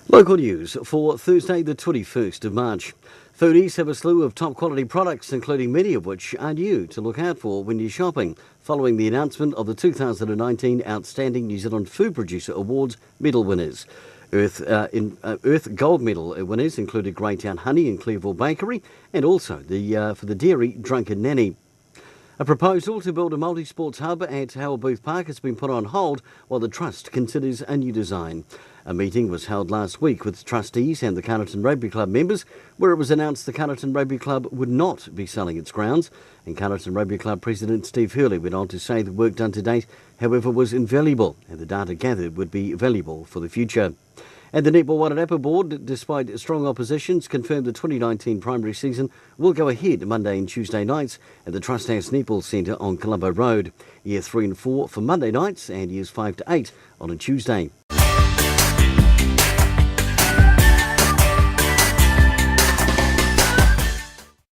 Local news for Thursday the 21st of March. Foodies have a slew of top quality products, including many of which are new to look out for when you're shopping, following the announcement of the 2019 Outstanding New Zealand Food Producer Awards medal winners. Earth Gold Medal winners included Greytown Honey and Clearville Bakery, and also for the dairy Drunken Nanny. A proposal to build a multi-sports hub at Howell Booth Park has been put on hold while the Trust considers a new design. A meeting was held last week with trustees and the Carterton Rugby Club members, where it was announced the Carterton Rugby Club would not be selling its grounds. And Carterton Rugby Club President Steve Hurley went on to say the work done to date, however, was invaluable and the data gathered would be valuable for the future. And the Netball Wairarapa board, despite strong oppositions, confirmed the 2019 primary season will go ahead Monday and Tuesday nights at the Trust House Netball Centre on Colombo Road. Year 3 and 4 for Monday nights and years 5 to 8 on a Tuesday.